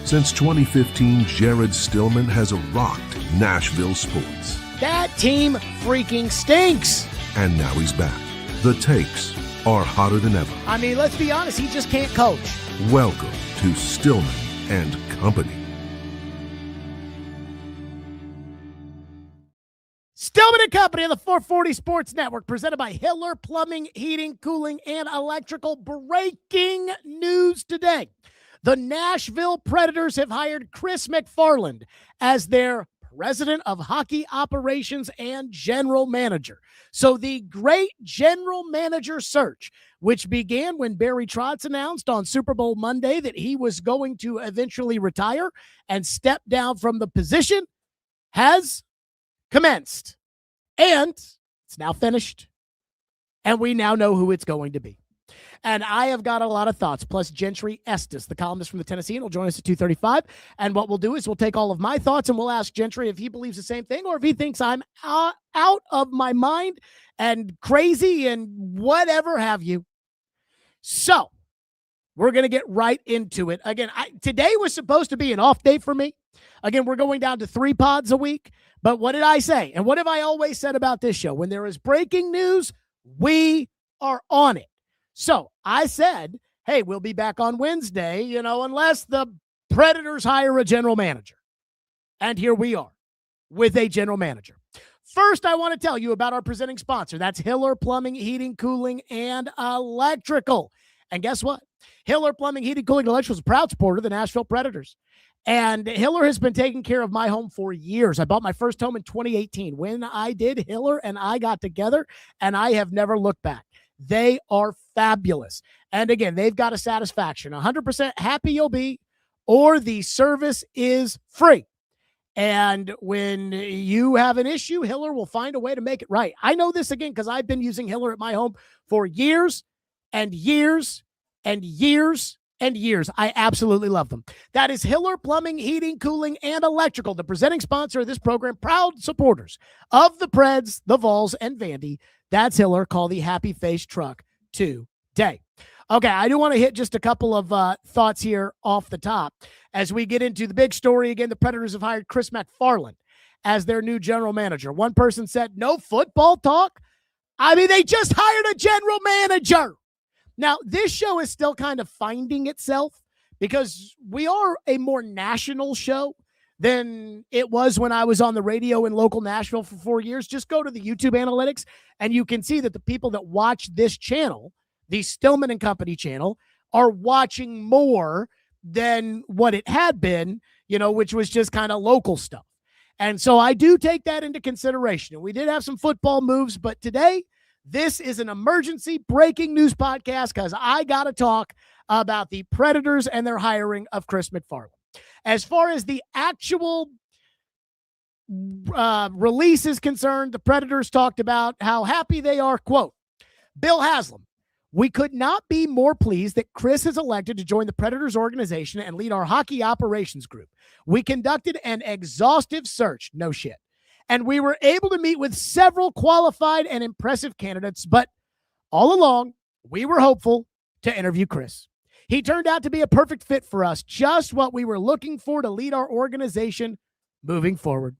Since 2015, Jared Stillman has rocked Nashville sports. That team freaking stinks. And now he's back. The takes are hotter than ever. I mean, let's be honest, he just can't coach. Welcome to Stillman and Company. Stillman and Company on the 440 Sports Network, presented by Hiller Plumbing, Heating, Cooling, and Electrical. Breaking news today. The Nashville Predators have hired Chris MacFarland as their president of hockey operations and general manager. So the great general manager search, which began when Barry Trotz announced on Super Bowl Monday that he was going to eventually retire and step down from the position, has commenced. And it's now finished. And we now know who it's going to be. And I have got a lot of thoughts. Plus, Gentry Estes, the columnist from the Tennessean, will join us at 2:35. And what we'll do is we'll take all of my thoughts and we'll ask Gentry if he believes the same thing or if he thinks I'm out of my mind and crazy and whatever have you. So we're going to get right into it. Again, today was supposed to be an off day for me. Again, we're going down to 3 pods a week. But what did I say? And what have I always said about this show? When there is breaking news, we are on it. So I said, hey, we'll be back on Wednesday, unless the Predators hire a general manager. And here we are with a general manager. First, I want to tell you about our presenting sponsor. That's Hiller Plumbing, Heating, Cooling, and Electrical. And guess what? Hiller Plumbing, Heating, Cooling, and Electrical is a proud supporter of the Nashville Predators. And Hiller has been taking care of my home for years. I bought my first home in 2018. When I did, Hiller and I got together, and I have never looked back. They are fabulous. And again, they've got a satisfaction. 100% happy you'll be, or the service is free. And when you have an issue, Hiller will find a way to make it right. I know this again because I've been using Hiller at my home for years and years and years and years. I absolutely love them. That is Hiller Plumbing, Heating, Cooling, and Electrical, the presenting sponsor of this program, proud supporters of the Preds, the Vols, and Vandy. That's Hiller. Call the Happy Face Truck today. Okay, I do want to hit just a couple of thoughts here off the top as we get into the big story. Again, the Predators have hired Chris MacFarland as their new general manager. One person said, no football talk? I mean, they just hired a general manager. Now, this show is still kind of finding itself because we are a more national show than it was when I was on the radio in local Nashville for 4 years. Just go to the YouTube analytics and you can see that the people that watch this channel, the Stillman and Company channel, are watching more than what it had been, which was just kind of local stuff. And so I do take that into consideration. And we did have some football moves, but today this is an emergency breaking news podcast because I got to talk about the Predators and their hiring of Chris MacFarland. As far as the actual release is concerned, the Predators talked about how happy they are. Quote, Bill Haslam, we could not be more pleased that Chris is elected to join the Predators organization and lead our hockey operations group. We conducted an exhaustive search, no shit, and we were able to meet with several qualified and impressive candidates, but all along, we were hopeful to interview Chris. He turned out to be a perfect fit for us, just what we were looking for to lead our organization moving forward.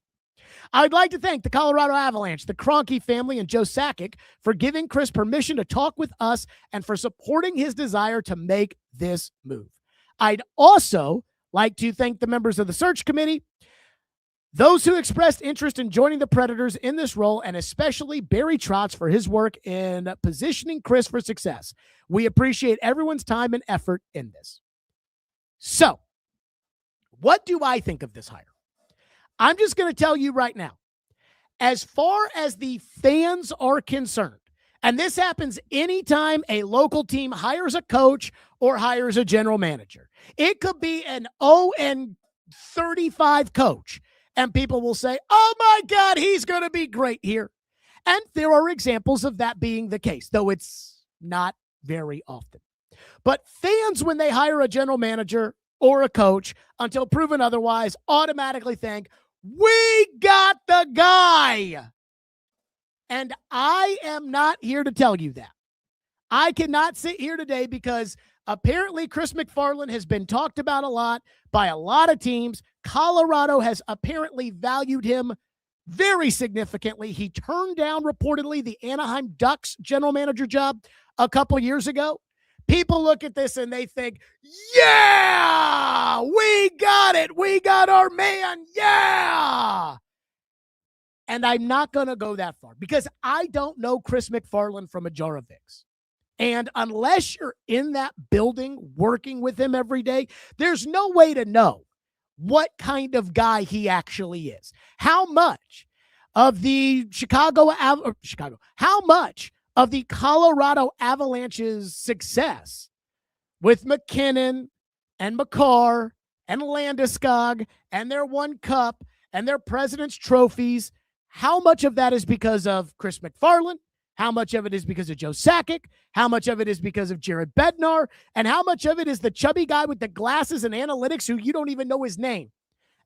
I'd like to thank the Colorado Avalanche, the Kroenke family, and Joe Sakic for giving Chris permission to talk with us and for supporting his desire to make this move. I'd also like to thank the members of the search committee, those who expressed interest in joining the Predators in this role, and especially Barry Trotz for his work in positioning Chris for success. We appreciate everyone's time and effort in this. So, what do I think of this hire? I'm just going to tell you right now, as far as the fans are concerned, and this happens anytime a local team hires a coach or hires a general manager. It could be an 0-35 coach, and people will say, oh my God, he's going to be great here. And there are examples of that being the case, though it's not very often. But fans, when they hire a general manager or a coach, until proven otherwise, automatically think, we got the guy. And I am not here to tell you that. I cannot sit here today because Apparently, Chris MacFarland has been talked about a lot by a lot of teams. Colorado has apparently valued him very significantly. He turned down, reportedly, the Anaheim Ducks general manager job a couple years ago. People look at this and they think, yeah, we got it. We got our man. Yeah. And I'm not going to go that far because I don't know Chris MacFarland from a jar of Vicks. And unless you're in that building working with him every day, there's no way to know what kind of guy he actually is. How much of the how much of the Colorado Avalanche's success with MacKinnon and Makar and Landeskog and their one cup and their President's trophies, how much of that is because of Chris MacFarland? How much of it is because of Joe Sakic? How much of it is because of Jared Bednar? And how much of it is the chubby guy with the glasses and analytics who you don't even know his name?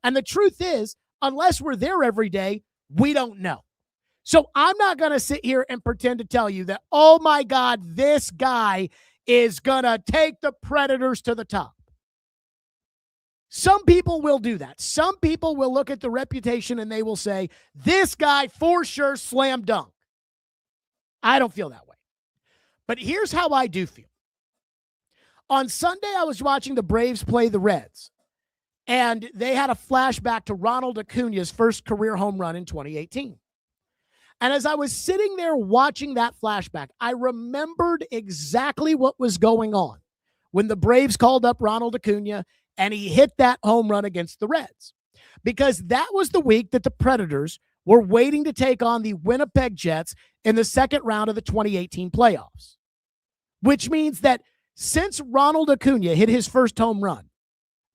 And the truth is, unless we're there every day, we don't know. So I'm not going to sit here and pretend to tell you that, oh my God, this guy is going to take the Predators to the top. Some people will do that. Some people will look at the reputation and they will say, this guy for sure slam dunk. I don't feel that way. But here's how I do feel. On Sunday, I was watching the Braves play the Reds, and they had a flashback to Ronald Acuna's first career home run in 2018. And as I was sitting there watching that flashback, I remembered exactly what was going on when the Braves called up Ronald Acuna and he hit that home run against the Reds. Because that was the week that the Predators were waiting to take on the Winnipeg Jets in the second round of the 2018 playoffs. Which means that since Ronald Acuna hit his first home run,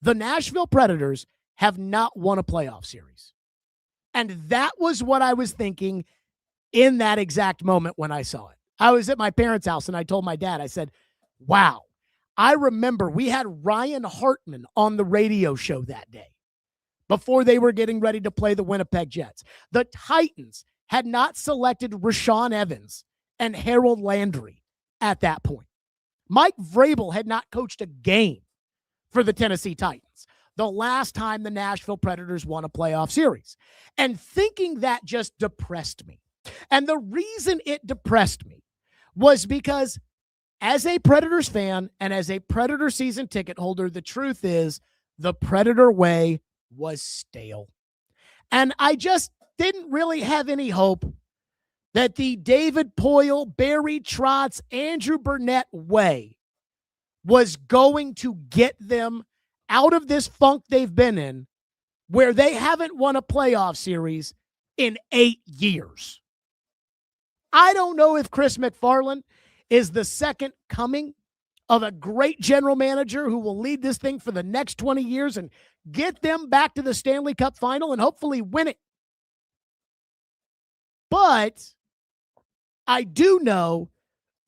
the Nashville Predators have not won a playoff series. And that was what I was thinking in that exact moment when I saw it. I was at my parents' house and I told my dad, I said, wow, I remember we had Ryan Hartman on the radio show that day before they were getting ready to play the Winnipeg Jets. The Titans had not selected Rashawn Evans and Harold Landry at that point. Mike Vrabel had not coached a game for the Tennessee Titans the last time the Nashville Predators won a playoff series. And thinking that just depressed me. And the reason it depressed me was because as a Predators fan and as a Predator season ticket holder, the truth is the Predator way was stale. And I just didn't really have any hope that the David Poile, Barry Trotz, Andrew Burnett way was going to get them out of this funk they've been in where they haven't won a playoff series in 8 years. I don't know if Chris MacFarland is the second coming of a great general manager who will lead this thing for the next 20 years and get them back to the Stanley Cup final and hopefully win it. But I do know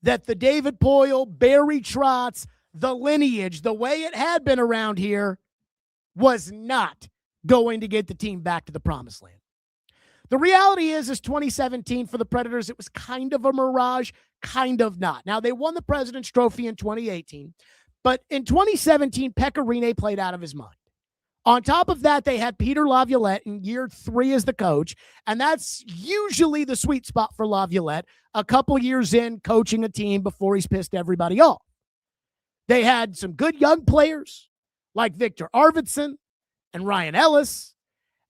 that the David Poile, Barry Trotz, the lineage, the way it had been around here, was not going to get the team back to the promised land. The reality is 2017 for the Predators, it was kind of a mirage, kind of not. Now, they won the President's Trophy in 2018, but in 2017, Pekka Rinne played out of his mind. On top of that, they had Peter Laviolette in year 3 as the coach, and that's usually the sweet spot for Laviolette, a couple years in coaching a team before he's pissed everybody off. They had some good young players like Victor Arvidsson and Ryan Ellis,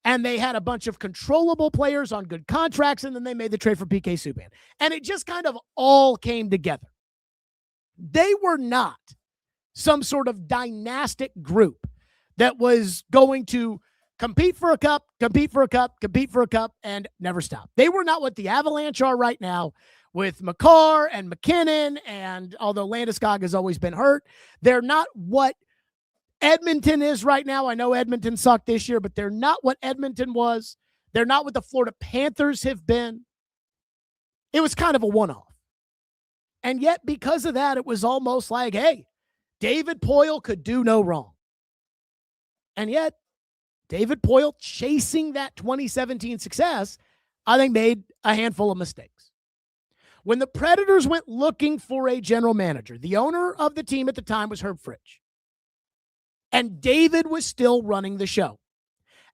and they had a bunch of controllable players on good contracts, and then they made the trade for PK Subban. And it just kind of all came together. They were not some sort of dynastic group that was going to compete for a cup, and never stop. They were not what the Avalanche are right now with Makar and MacKinnon, and although Landeskog has always been hurt, they're not what Edmonton is right now. I know Edmonton sucked this year, but they're not what Edmonton was. They're not what the Florida Panthers have been. It was kind of a one-off. And yet, because of that, it was almost like, hey, David Poile could do no wrong. And yet, David Poile, chasing that 2017 success, I think made a handful of mistakes. When the Predators went looking for a general manager, the owner of the team at the time was Herb Fritsch. And David was still running the show.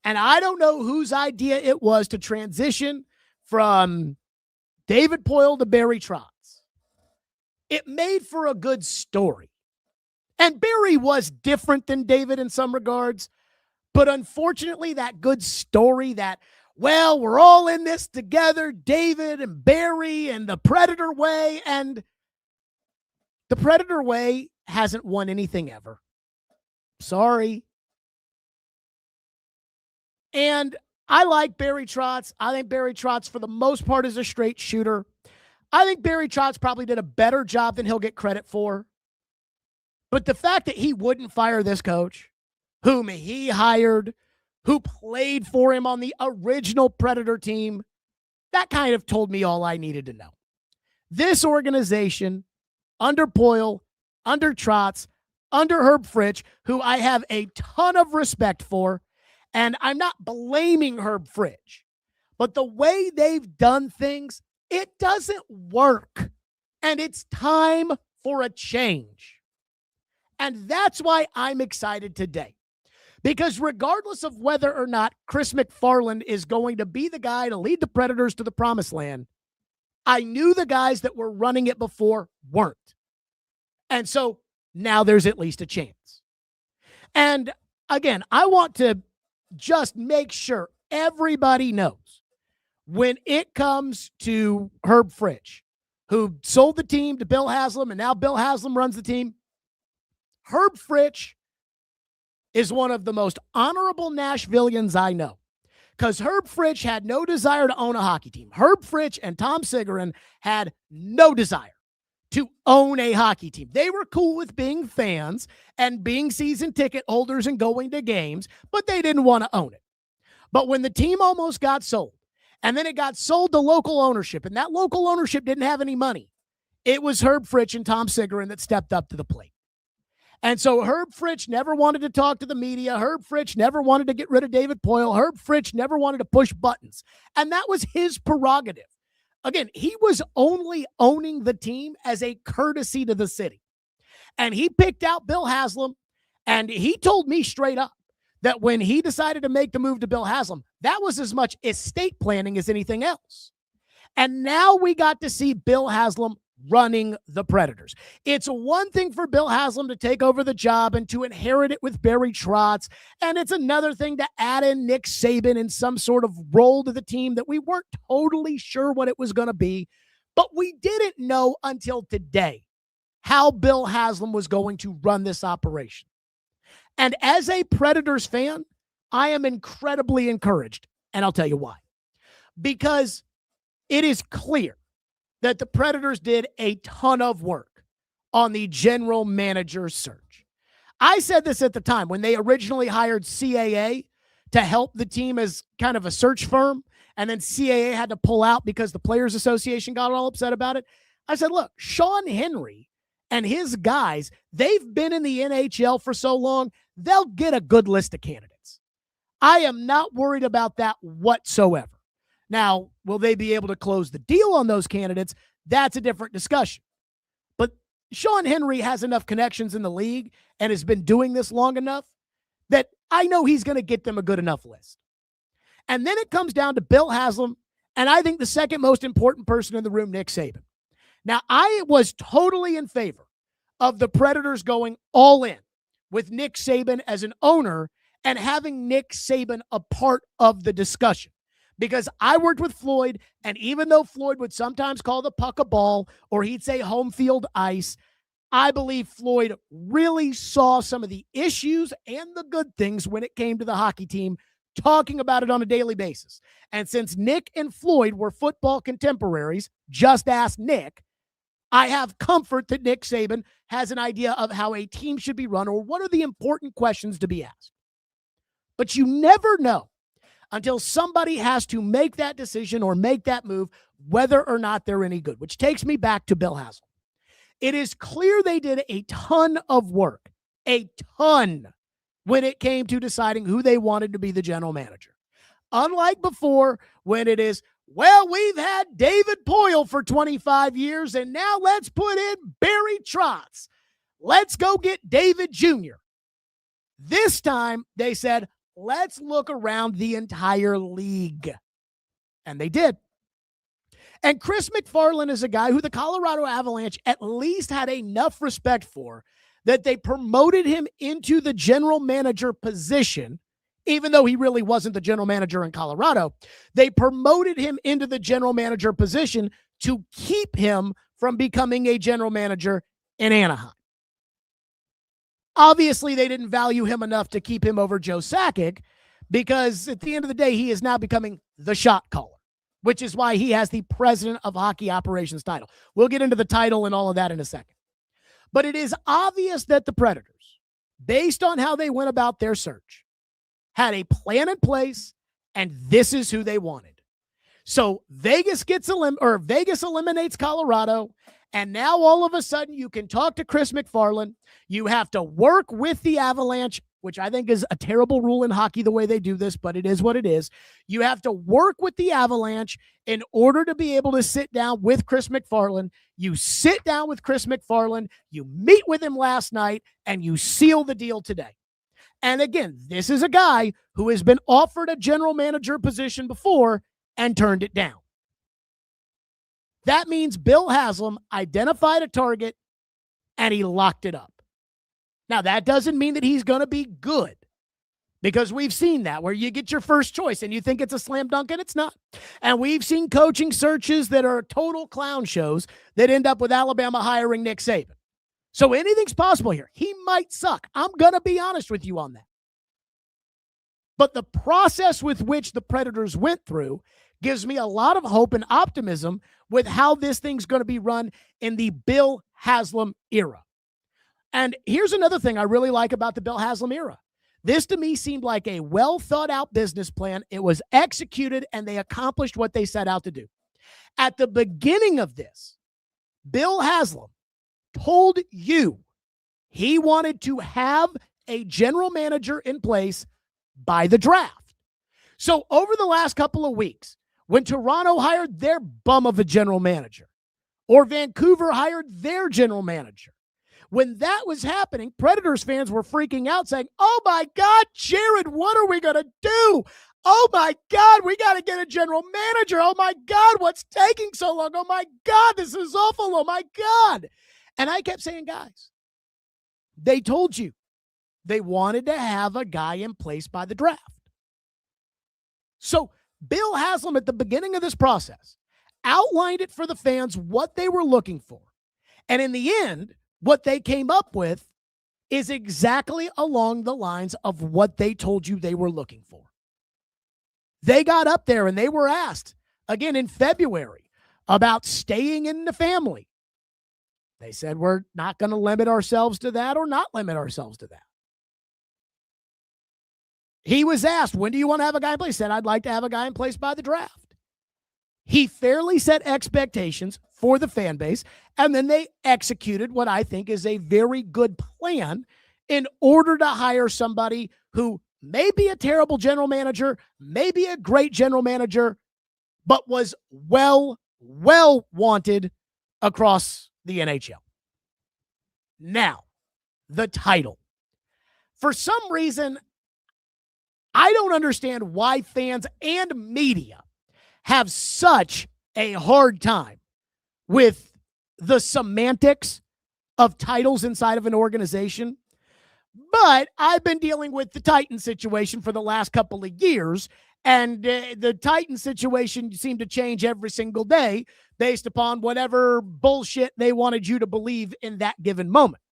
And I don't know whose idea it was to transition from David Poile to Barry Trotz. It made for a good story. And Barry was different than David in some regards. But unfortunately, that good story that, well, we're all in this together, David and Barry and the Predator way. And the Predator way hasn't won anything ever. Sorry. And I like Barry Trotz. I think Barry Trotz, for the most part, is a straight shooter. I think Barry Trotz probably did a better job than he'll get credit for. But the fact that he wouldn't fire this coach, whom he hired, who played for him on the original Predator team, that kind of told me all I needed to know. This organization, under Poile, under Trotz, under Herb Fritsch, who I have a ton of respect for, and I'm not blaming Herb Fritsch, but the way they've done things, it doesn't work. And it's time for a change. And that's why I'm excited today. Because regardless of whether or not Chris MacFarland is going to be the guy to lead the Predators to the promised land, I knew the guys that were running it before weren't. And so now there's at least a chance. And again, I want to just make sure everybody knows when it comes to Herb Fritsch, who sold the team to Bill Haslam, and now Bill Haslam runs the team. Herb Fritsch is one of the most honorable Nashvillians I know, because Herb Fritsch had no desire to own a hockey team. Herb Fritsch and Tom Sigerin had no desire to own a hockey team. They were cool with being fans and being season ticket holders and going to games, but they didn't want to own it. But when the team almost got sold, and then it got sold to local ownership, and that local ownership didn't have any money, it was Herb Fritsch and Tom Sigerin that stepped up to the plate. And so Herb Fritsch never wanted to talk to the media. Herb Fritsch never wanted to get rid of David Poile. Herb Fritsch never wanted to push buttons. And that was his prerogative. Again, he was only owning the team as a courtesy to the city. And he picked out Bill Haslam, and he told me straight up that when he decided to make the move to Bill Haslam, that was as much estate planning as anything else. And now we got to see Bill Haslam running the Predators. It's one thing for Bill Haslam to take over the job and to inherit it with Barry Trotz, and it's another thing to add in Nick Saban in some sort of role to the team that we weren't totally sure what it was going to be, but we didn't know until today how Bill Haslam was going to run this operation. And as a Predators fan, I am incredibly encouraged, and I'll tell you why. Because it is clear that the Predators did a ton of work on the general manager search. I said this at the time when they originally hired CAA to help the team as kind of a search firm, and then CAA had to pull out because the Players Association got all upset about it. I said, look, Sean Henry and his guys, they've been in the NHL for so long, they'll get a good list of candidates. I am not worried about that whatsoever. Now, will they be able to close the deal on those candidates? That's a different discussion. But Sean Henry has enough connections in the league and has been doing this long enough that I know he's going to get them a good enough list. And then it comes down to Bill Haslam, and I think the second most important person in the room, Nick Saban. Now, I was totally in favor of the Predators going all in with Nick Saban as an owner and having Nick Saban a part of the discussion. Because I worked with Floyd, and even though Floyd would sometimes call the puck a ball or he'd say home field ice, I believe Floyd really saw some of the issues and the good things when it came to the hockey team, talking about it on a daily basis. And since Nick and Floyd were football contemporaries, just ask Nick, I have comfort that Nick Saban has an idea of how a team should be run or what are the important questions to be asked. But you never know until somebody has to make that decision or make that move, whether or not they're any good, which takes me back to Bill Haslam. It is clear they did a ton of work, a ton, when it came to deciding who they wanted to be the general manager. Unlike before, when it is, Well, we've had David Poyle for 25 years, and now let's put in Barry Trotz. Let's go get David Jr. This time, they said, let's look around the entire league. And they did. And Chris MacFarland is a guy who the Colorado Avalanche at least had enough respect for that they promoted him into the general manager position, even though he really wasn't the general manager in Colorado. They promoted him into the general manager position to keep him from becoming a general manager in Anaheim. Obviously, they didn't value him enough to keep him over Joe Sakic, because at the end of the day, he is now becoming the shot caller, which is why he has the president of hockey operations title. We'll get into the title and all of that in a second. But it is obvious that the Predators, based on how they went about their search, had a plan in place, and this is who they wanted. So Vegas eliminates Colorado, and now all of a sudden you can talk to Chris MacFarland. You have to work with the Avalanche, which I think is a terrible rule in hockey the way they do this, but it is what it is. You have to work with the Avalanche in order to be able to sit down with Chris MacFarland. You sit down with Chris MacFarland, you meet with him last night, and you seal the deal today. And again, this is a guy who has been offered a general manager position before and turned it down. That means Bill Haslam identified a target and he locked it up. Now, that doesn't mean that he's going to be good, because we've seen that where you get your first choice and you think it's a slam dunk and it's not. And we've seen coaching searches that are total clown shows that end up with Alabama hiring Nick Saban. So anything's possible here. He might suck. I'm going to be honest with you on that. But the process with which the Predators went through gives me a lot of hope and optimism with how this thing's going to be run in the Bill Haslam era. And here's another thing I really like about the Bill Haslam era. This to me seemed like a well thought out business plan. It was executed and they accomplished what they set out to do. At the beginning of this, Bill Haslam told you he wanted to have a general manager in place by the draft. So over the last couple of weeks, when Toronto hired their bum of a general manager, or Vancouver hired their general manager, when that was happening, Predators fans were freaking out saying, oh my God, Jared, what are we going to do? Oh my God, we got to get a general manager. Oh my God, what's taking so long? Oh my God, this is awful. Oh my God. And I kept saying, guys, they told you they wanted to have a guy in place by the draft. So Bill Haslam, at the beginning of this process, outlined it for the fans what they were looking for. And in the end, what they came up with is exactly along the lines of what they told you they were looking for. They got up there and they were asked, again in February, about staying in the family. They said, we're not going to limit ourselves to that or not limit ourselves to that. He was asked, when do you want to have a guy in place? He said, I'd like to have a guy in place by the draft. He fairly set expectations for the fan base, and then they executed what I think is a very good plan in order to hire somebody who may be a terrible general manager, may be a great general manager, but was well wanted across the NHL. Now, the title. For some reason, I don't understand why fans and media have such a hard time with the semantics of titles inside of an organization. But I've been dealing with the Titan situation for the last couple of years, and the Titan situation seemed to change every single day based upon whatever bullshit they wanted you to believe in that given moment.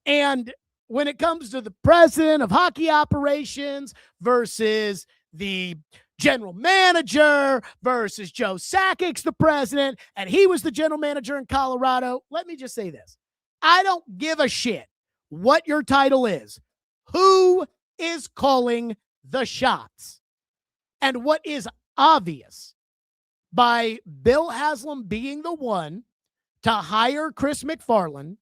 And when it comes to the president of hockey operations versus the general manager versus Joe Sakic's the president, and he was the general manager in Colorado, let me just say this. I don't give a shit what your title is. Who is calling the shots? And what is obvious by Bill Haslam being the one to hire Chris MacFarland,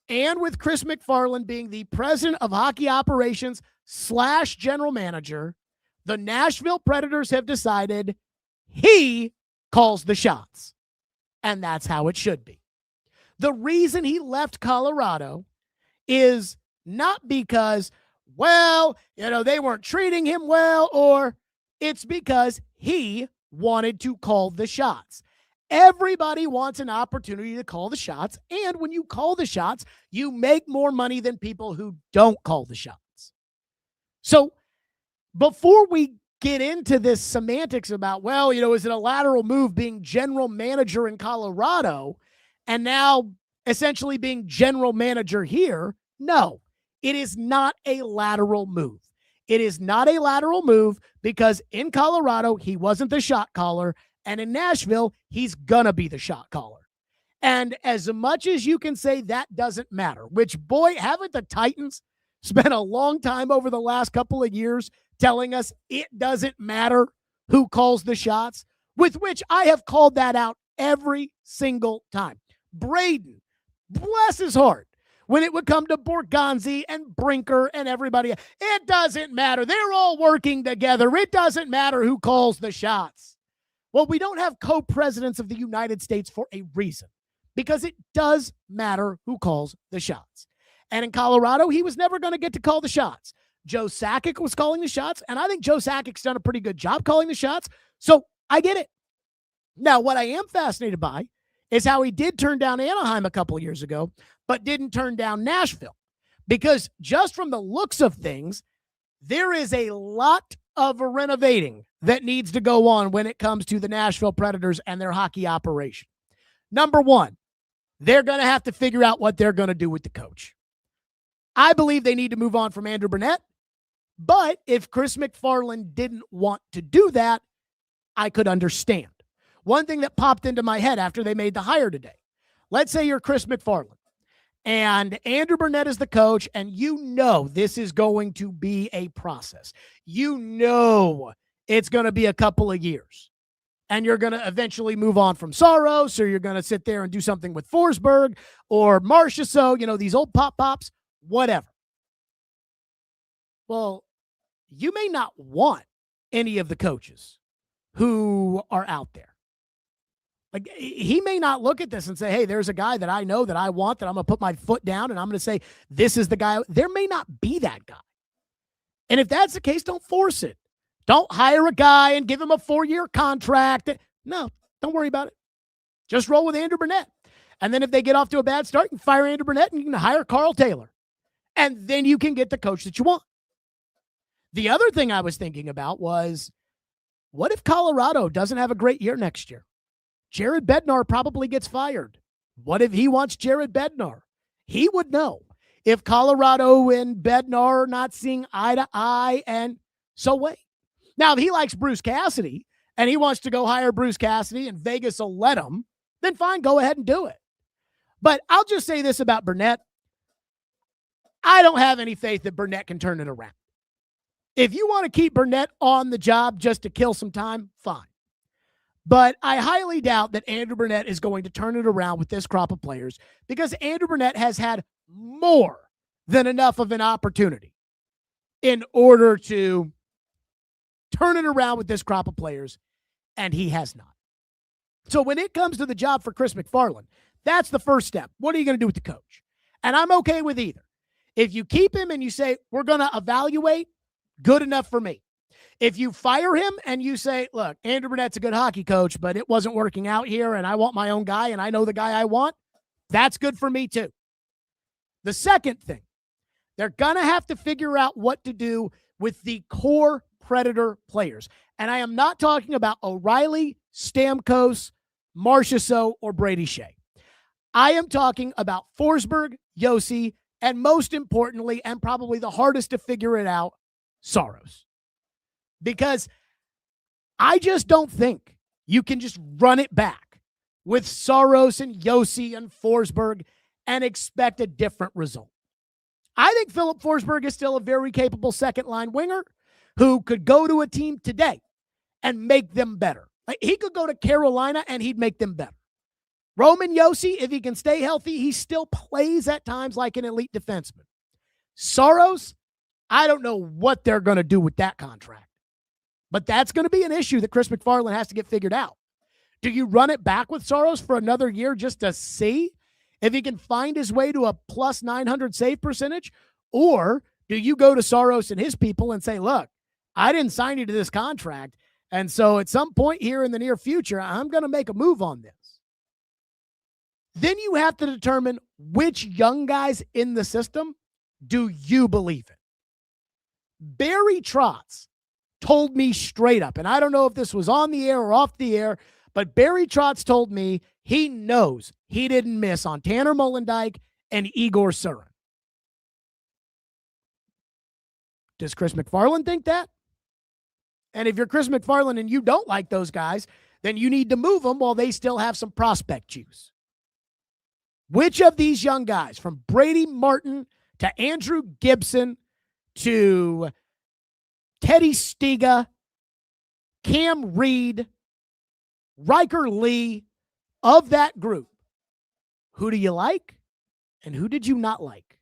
and with Chris MacFarland being the president of hockey operations / general manager, the Nashville Predators have decided he calls the shots. And that's how it should be. The reason he left Colorado is not because, well, they weren't treating him well, or it's because he wanted to call the shots. Everybody wants an opportunity to call the shots, and when you call the shots, you make more money than people who don't call the shots. So before we get into this semantics about, well, is it a lateral move being general manager in Colorado and now essentially being general manager here? No, it is not a lateral move. It is not a lateral move because in Colorado, he wasn't the shot caller. And in Nashville, he's going to be the shot caller. And as much as you can say that doesn't matter, which, boy, haven't the Titans spent a long time over the last couple of years telling us it doesn't matter who calls the shots, with which I have called that out every single time. Braden, bless his heart, when it would come to Borgonzi and Brinker and everybody, it doesn't matter. They're all working together. It doesn't matter who calls the shots. Well, we don't have co-presidents of the United States for a reason, because it does matter who calls the shots. And in Colorado, he was never going to get to call the shots. Joe Sakic was calling the shots, and I think Joe Sakic's done a pretty good job calling the shots, so I get it. Now, what I am fascinated by is how he did turn down Anaheim a couple of years ago, but didn't turn down Nashville, because just from the looks of things, there is a lot of renovating that needs to go on when it comes to the Nashville Predators and their hockey operation. Number one, they're going to have to figure out what they're going to do with the coach. I believe they need to move on from Andrew Burnett, but if Chris MacFarland didn't want to do that, I could understand. One thing that popped into my head after they made the hire today, let's say you're Chris MacFarland and Andrew Burnett is the coach, and this is going to be a process. It's going to be a couple of years, and you're going to eventually move on from Saros, or you're going to sit there and do something with Forsberg or Marchessault, these old pops, whatever. Well, you may not want any of the coaches who are out there. Like, he may not look at this and say, hey, there's a guy that I know that I want, that I'm going to put my foot down and I'm going to say, this is the guy. There may not be that guy. And if that's the case, don't force it. Don't hire a guy and give him a 4-year contract. No, don't worry about it. Just roll with Andrew Burnett. And then if they get off to a bad start, you can fire Andrew Burnett and you can hire Carl Taylor. And then you can get the coach that you want. The other thing I was thinking about was, what if Colorado doesn't have a great year next year? Jared Bednar probably gets fired. What if he wants Jared Bednar? He would know. If Colorado and Bednar are not seeing eye to eye, and so wait. Now, if he likes Bruce Cassidy and he wants to go hire Bruce Cassidy and Vegas will let him, then fine, go ahead and do it. But I'll just say this about Burnett. I don't have any faith that Burnett can turn it around. If you want to keep Burnett on the job just to kill some time, fine. But I highly doubt that Andrew Burnett is going to turn it around with this crop of players, because Andrew Burnett has had more than enough of an opportunity in order to turn it around with this crop of players, and he has not. So when it comes to the job for Chris MacFarland, that's the first step. What are you going to do with the coach? And I'm okay with either. If you keep him and you say, we're going to evaluate, good enough for me. If you fire him and you say, look, Andrew Burnett's a good hockey coach, but it wasn't working out here and I want my own guy and I know the guy I want, that's good for me too. The second thing, they're going to have to figure out what to do with the core Predator players. And I am not talking about O'Reilly, Stamkos, Marchessault, or Brady Shea. I am talking about Forsberg, Josi, and most importantly, and probably the hardest to figure it out, Saros. Because I just don't think you can just run it back with Saros and Josi and Forsberg and expect a different result. I think Philip Forsberg is still a very capable second-line winger who could go to a team today and make them better. Like, he could go to Carolina and he'd make them better. Roman Josi, if he can stay healthy, he still plays at times like an elite defenseman. Saros, I don't know what they're going to do with that contract. But that's going to be an issue that Chris MacFarland has to get figured out. Do you run it back with Saros for another year just to see if he can find his way to a plus 900 save percentage? Or do you go to Saros and his people and say, look, I didn't sign you to this contract, and so at some point here in the near future, I'm going to make a move on this. Then you have to determine which young guys in the system do you believe in. Barry Trotz told me straight up, and I don't know if this was on the air or off the air, but Barry Trotz told me he knows he didn't miss on Tanner Molendyk and Igor Surin. Does Chris MacFarland think that? And if you're Chris MacFarland and you don't like those guys, then you need to move them while they still have some prospect juice. Which of these young guys, from Brady Martin to Andrew Gibson to Teddy Stiga, Cam Reed, Riker Lee, of that group, who do you like and who did you not like?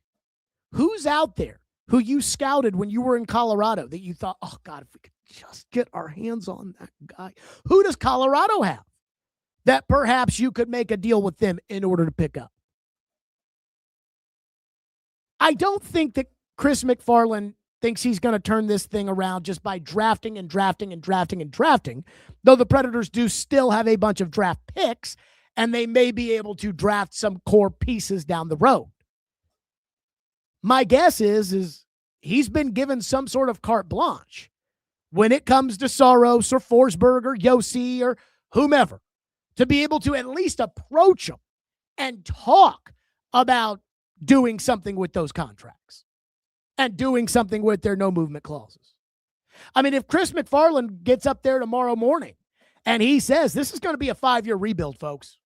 Who's out there who you scouted when you were in Colorado that you thought, oh, God, if we could just get our hands on that guy? Who does Colorado have that perhaps you could make a deal with them in order to pick up? I don't think that Chris MacFarland thinks he's going to turn this thing around just by drafting and drafting and drafting and drafting, though the Predators do still have a bunch of draft picks, and they may be able to draft some core pieces down the road. My guess is he's been given some sort of carte blanche when it comes to Saros or Forsberg or Yossi or whomever, to be able to at least approach them and talk about doing something with those contracts and doing something with their no movement clauses. I mean, if Chris MacFarland gets up there tomorrow morning and he says this is going to be a 5-year rebuild, folks,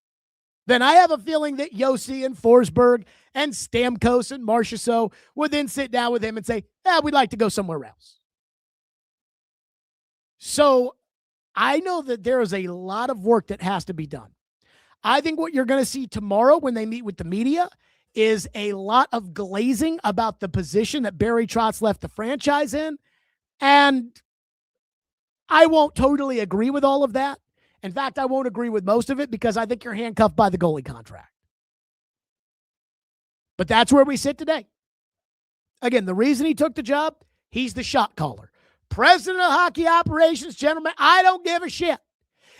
then I have a feeling that Yossi and Forsberg and Stamkos and Marchessault would then sit down with him and say, we'd like to go somewhere else. So I know that there is a lot of work that has to be done. I think what you're going to see tomorrow when they meet with the media is a lot of glazing about the position that Barry Trotz left the franchise in. And I won't totally agree with all of that. In fact, I won't agree with most of it because I think you're handcuffed by the goalie contract. But that's where we sit today. Again, the reason he took the job, he's the shot caller. President of hockey operations, gentlemen, I don't give a shit.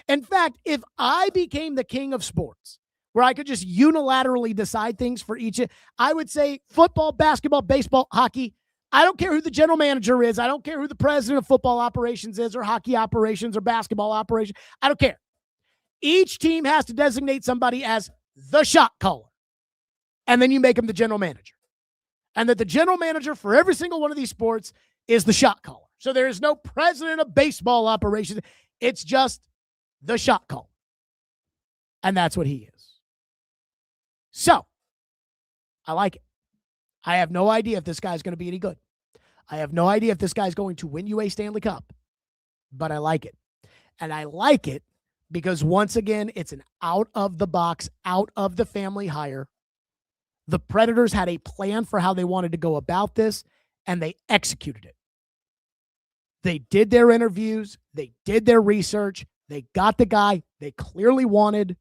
In fact, if I became the king of sports, where I could just unilaterally decide things for each, I would say football, basketball, baseball, hockey. I don't care who the general manager is. I don't care who the president of football operations is or hockey operations or basketball operations. I don't care. Each team has to designate somebody as the shot caller. And then you make him the general manager. And that the general manager for every single one of these sports is the shot caller. So there is no president of baseball operations. It's just the shot caller. And that's what he is. So, I like it. I have no idea if this guy's going to be any good. I have no idea if this guy's going to win you a Stanley Cup. But I like it. And I like it because, once again, it's an out-of-the-box, out-of-the-family hire. The Predators had a plan for how they wanted to go about this, and they executed it. They did their interviews. They did their research. They got the guy they clearly wanted.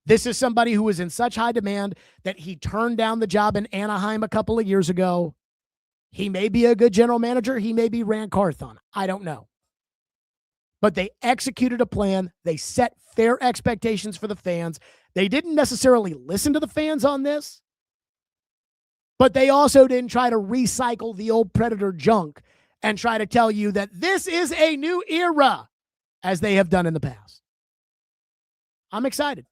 This is somebody who was in such high demand that he turned down the job in Anaheim a couple of years ago. He may be a good general manager. He may be Rand Carthon. I don't know. But they executed a plan. They set fair expectations for the fans. They didn't necessarily listen to the fans on this, but they also didn't try to recycle the old Predator junk and try to tell you that this is a new era, as they have done in the past. I'm excited.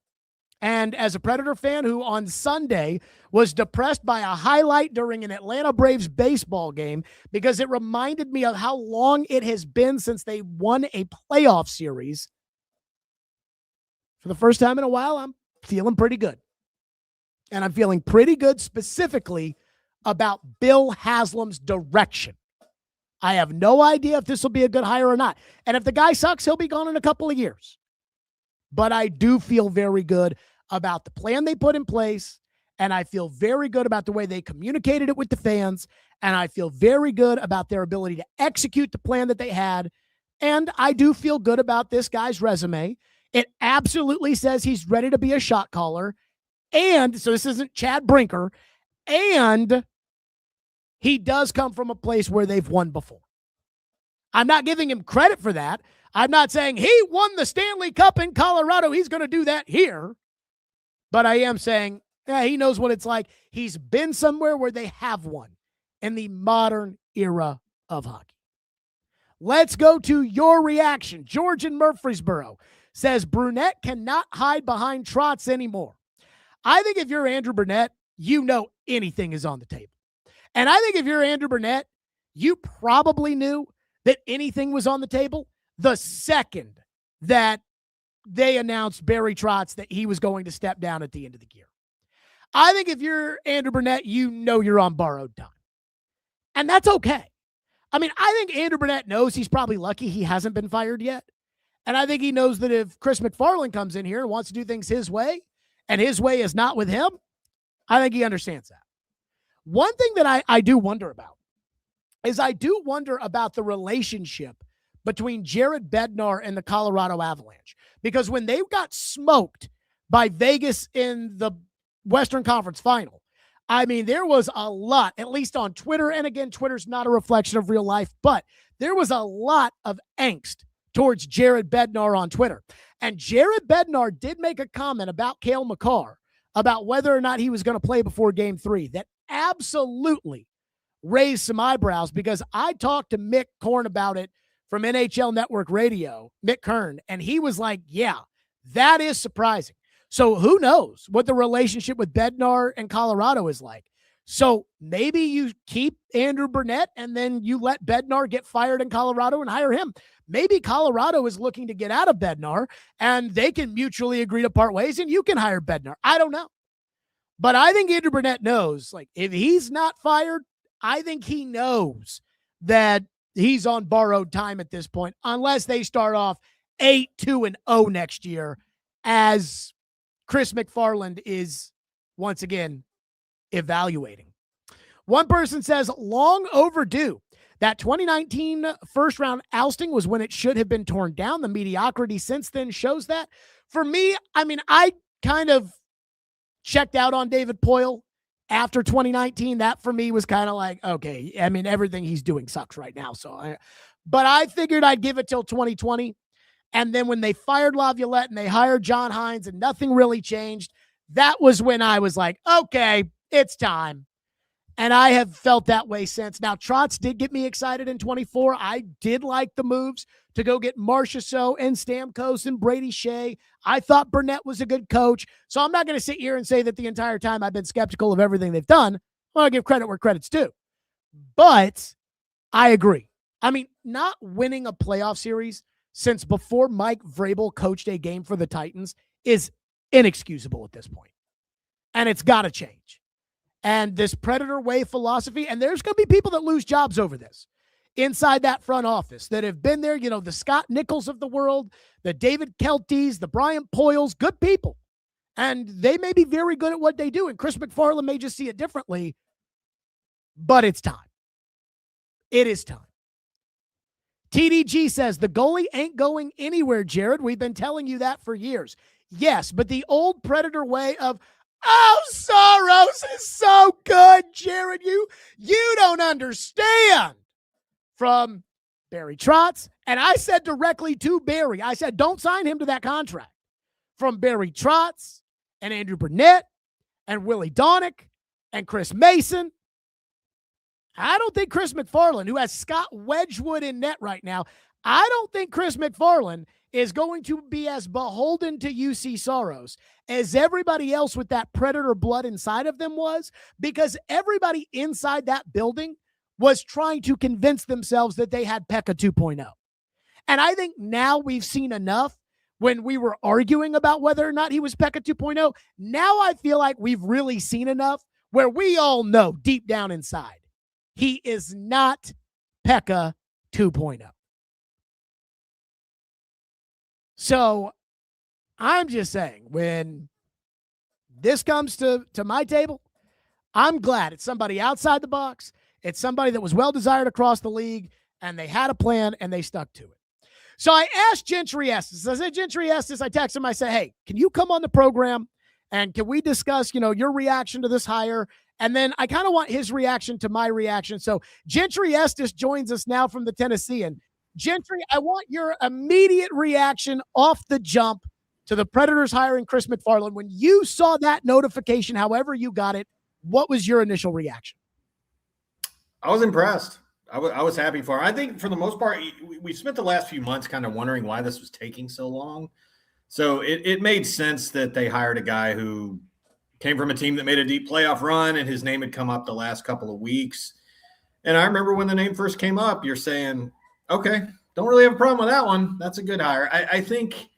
And as a Predator fan who on Sunday was depressed by a highlight during an Atlanta Braves baseball game because it reminded me of how long it has been since they won a playoff series, for the first time in a while, I'm feeling pretty good. And I'm feeling pretty good specifically about Bill Haslam's direction. I have no idea if this will be a good hire or not. And if the guy sucks, he'll be gone in a couple of years. But I do feel very good about the plan they put in place, and I feel very good about the way they communicated it with the fans, and I feel very good about their ability to execute the plan that they had And I do feel good about this guy's resume. It absolutely says he's ready to be a shot caller. And so this isn't Chad Brinker. And he does come from a place where they've won before. I'm not giving him credit for that. I'm not saying he won the Stanley Cup in Colorado. He's going to do that here. But I am saying, yeah, he knows what it's like. He's been somewhere where they have won in the modern era of hockey. Let's go to your reaction. George in Murfreesboro says Brunette cannot hide behind Trotz anymore. I think if you're Andrew Brunette, you know anything is on the table. And I think if you're Andrew Brunette, you probably knew that anything was on the table the second that they announced Barry Trotz that he was going to step down at the end of the year. I think if you're Andrew Brunette, you know you're on borrowed time. And that's okay. I mean, I think Andrew Brunette knows he's probably lucky he hasn't been fired yet. And I think he knows that if Chris MacFarland comes in here and wants to do things his way, and his way is not with him, I think he understands that. One thing that I do wonder about is I do wonder about the relationship between Jared Bednar and the Colorado Avalanche. Because when they got smoked by Vegas in the Western Conference Final, I mean, there was a lot, at least on Twitter, and again, Twitter's not a reflection of real life, but there was a lot of angst towards Jared Bednar on Twitter. And Jared Bednar did make a comment about Cale Makar, about whether or not he was going to play before Game 3, that absolutely raised some eyebrows, because I talked to Mick Korn about it from NHL Network Radio, Mick Kern, and he was like, yeah, that is surprising. So who knows what the relationship with Bednar and Colorado is like. So maybe you keep Andrew Brunette and then you let Bednar get fired in Colorado and hire him. Maybe Colorado is looking to get out of Bednar and they can mutually agree to part ways and you can hire Bednar. I don't know. But I think Andrew Brunette knows, like, if he's not fired, I think he knows that he's on borrowed time at this point, unless they start off 8-2-0 next year, as Chris MacFarland is once again evaluating. One person says, long overdue. That 2019 first round ousting was when it should have been torn down. The mediocrity since then shows that. For me, I mean, I kind of checked out on David Poile after 2019. That for me was kind of like, okay, I mean, everything he's doing sucks right now. But I figured I'd give it till 2020. And then when they fired Laviolette and they hired John Hines and nothing really changed, that was when I was like, okay, it's time. And I have felt that way since. Now, Trotz did get me excited in 24. I did like the moves to go get Marchessault and Stamkos and Brady Shea. I thought Burnett was a good coach. So I'm not going to sit here and say that the entire time I've been skeptical of everything they've done. I want to give credit where credit's due. But I agree. I mean, not winning a playoff series since before Mike Vrabel coached a game for the Titans is inexcusable at this point. And it's got to change. And this Predator way philosophy, and there's going to be people that lose jobs over this inside that front office that have been there, you know, the Scott Nichols of the world, the David Kelties, the Brian Poyles, good people. And they may be very good at what they do. And Chris MacFarland may just see it differently, but it's time. It is time. TDG says, the goalie ain't going anywhere, Jared. We've been telling you that for years. Yes, but the old Predator way of, oh, Soros is so good, Jared. You don't understand. From Barry Trotz. And I said directly to Barry, I said, don't sign him to that contract. From Barry Trotz and Andrew Burnett and Willie Donick and Chris Mason. I don't think Chris MacFarland, who has Scott Wedgwood in net right now, I don't think Chris MacFarland is going to be as beholden to UC Soros as everybody else with that Predator blood inside of them was, because everybody inside that building was trying to convince themselves that they had Pekka 2.0. And I think now we've seen enough when we were arguing about whether or not he was Pekka 2.0. Now I feel like we've really seen enough where we all know deep down inside he is not Pekka 2.0. So I'm just saying, when this comes to my table, I'm glad it's somebody outside the box. It's somebody that was well-desired across the league, and they had a plan, and they stuck to it. So I asked Gentry Estes. I said, Gentry Estes, I texted him. I said, hey, can you come on the program and can we discuss, your reaction to this hire? And then I kind of want his reaction to my reaction. So Gentry Estes joins us now from the Tennessean. Gentry, I want your immediate reaction off the jump to the Predators hiring Chris MacFarland. When you saw that notification, however you got it, what was your initial reaction? I was impressed. I was happy for him. I think for the most part, we spent the last few months kind of wondering why this was taking so long. So it made sense that they hired a guy who came from a team that made a deep playoff run, and his name had come up the last couple of weeks. And I remember when the name first came up, you're saying, okay, don't really have a problem with that one. That's a good hire. I think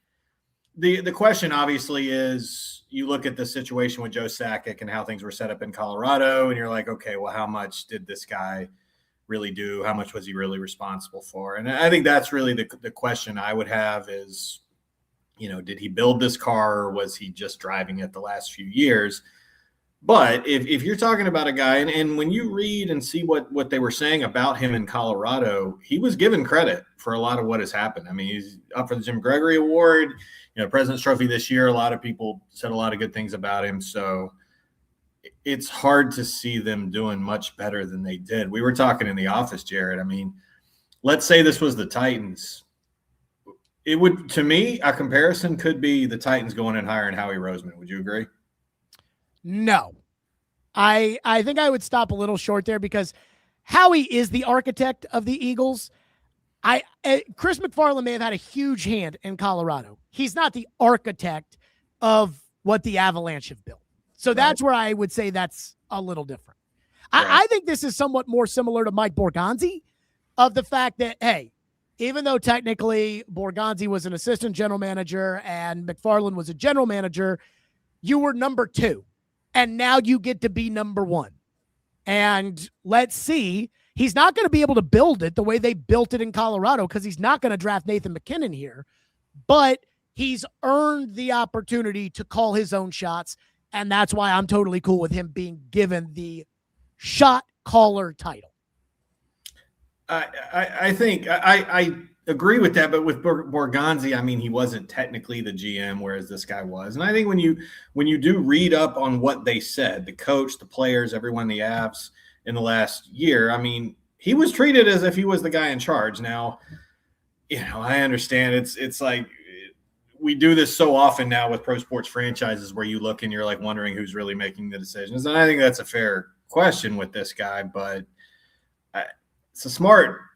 the question obviously is, you look at the situation with Joe Sakic and how things were set up in Colorado, and you're like, okay, well, how much did this guy really do? How much was he really responsible for? And I think that's really the question I would have is, did he build this car, or was he just driving it the last few years? But if you're talking about a guy, and when you read and see what they were saying about him in Colorado, he was given credit for a lot of what has happened. I mean, he's up for the Jim Gregory Award, President's Trophy this year. A lot of people said a lot of good things about him. So it's hard to see them doing much better than they did. We were talking in the office, Jared. I mean, let's say this was the Titans. It would, to me, a comparison could be the Titans going and hiring Howie Roseman. Would you agree? No. I think I would stop a little short there because Howie is the architect of the Eagles. Chris MacFarland may have had a huge hand in Colorado. He's not the architect of what the Avalanche have built. So that's where I would say that's a little different. I think this is somewhat more similar to Mike Borgonzi, of the fact that, hey, even though technically Borgonzi was an assistant general manager and MacFarland was a general manager, you were number 2. And now you get to be number 1. And let's see. He's not going to be able to build it the way they built it in Colorado because he's not going to draft Nathan MacKinnon here. But he's earned the opportunity to call his own shots. And that's why I'm totally cool with him being given the shot caller title. I think I agree with that, but with Borgonzi, I mean, he wasn't technically the GM, whereas this guy was. And I think when you do read up on what they said, the coach, the players, everyone in the Avs in the last year, I mean, he was treated as if he was the guy in charge. Now, I understand it's like we do this so often now with pro sports franchises where you look and you're like wondering who's really making the decisions. And I think that's a fair question with this guy, but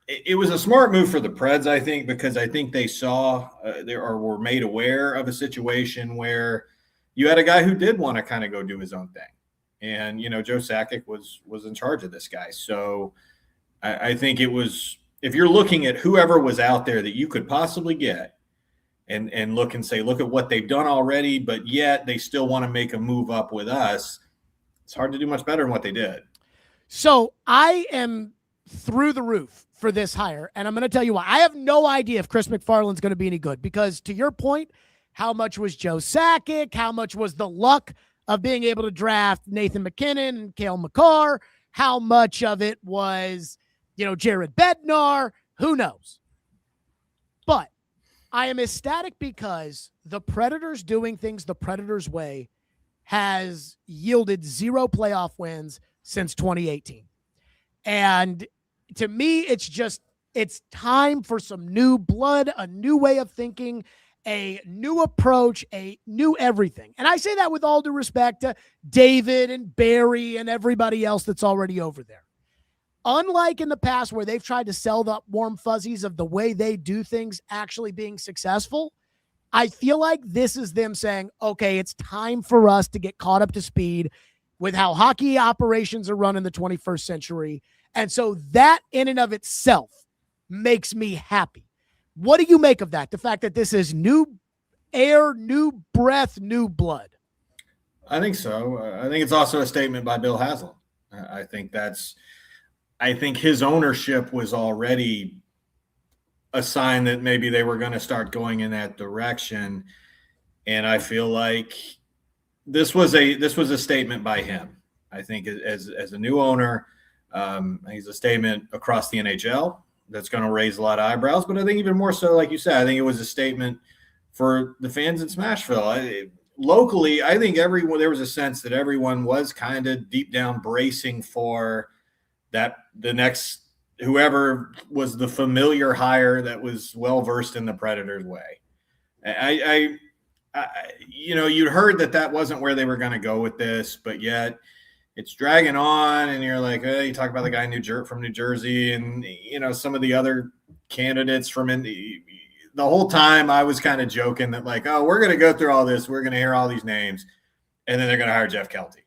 it was a smart move for the Preds, I think, because I think they saw were made aware of a situation where you had a guy who did want to kind of go do his own thing. And, Joe Sakic was in charge of this guy. So I think it was, if you're looking at whoever was out there that you could possibly get and look and say, look at what they've done already, but yet they still want to make a move up with us, it's hard to do much better than what they did. So I am through the roof for this hire, and I'm going to tell you why. I have no idea if Chris MacFarland's going to be any good because, to your point, how much was Joe Sakic? How much was the luck of being able to draft Nathan MacKinnon and Cale Makar? How much of it was, Jared Bednar? Who knows? But I am ecstatic because the Predators doing things the Predators way has yielded 0 playoff wins since 2018. And to me, it's time for some new blood, a new way of thinking, a new approach, a new everything. And I say that with all due respect to David and Barry and everybody else that's already over there. Unlike in the past where they've tried to sell the warm fuzzies of the way they do things actually being successful, I feel like this is them saying, okay, it's time for us to get caught up to speed with how hockey operations are run in the 21st century. And so that in and of itself makes me happy. What do you make of that? The fact that this is new air, new breath, new blood. I think so. I think it's also a statement by Bill Haslam. I think his ownership was already a sign that maybe they were going to start going in that direction. And I feel like this was a statement by him. I think as a new owner, he's a statement across the NHL. that's going to raise a lot of eyebrows. But I think even more so, like you said, I think it was a statement for the fans in Smashville. Locally, I think there was a sense that everyone was kind of deep down bracing for that the next whoever was the familiar hire that was well versed in the Predators' way. You'd heard that wasn't where they were going to go with this, but yet it's dragging on, and you're like, you talk about the guy from New Jersey, and some of the other candidates from Indy. The whole time I was kind of joking that like, oh, we're going to go through all this, we're going to hear all these names, and then they're going to hire Jeff Kelty.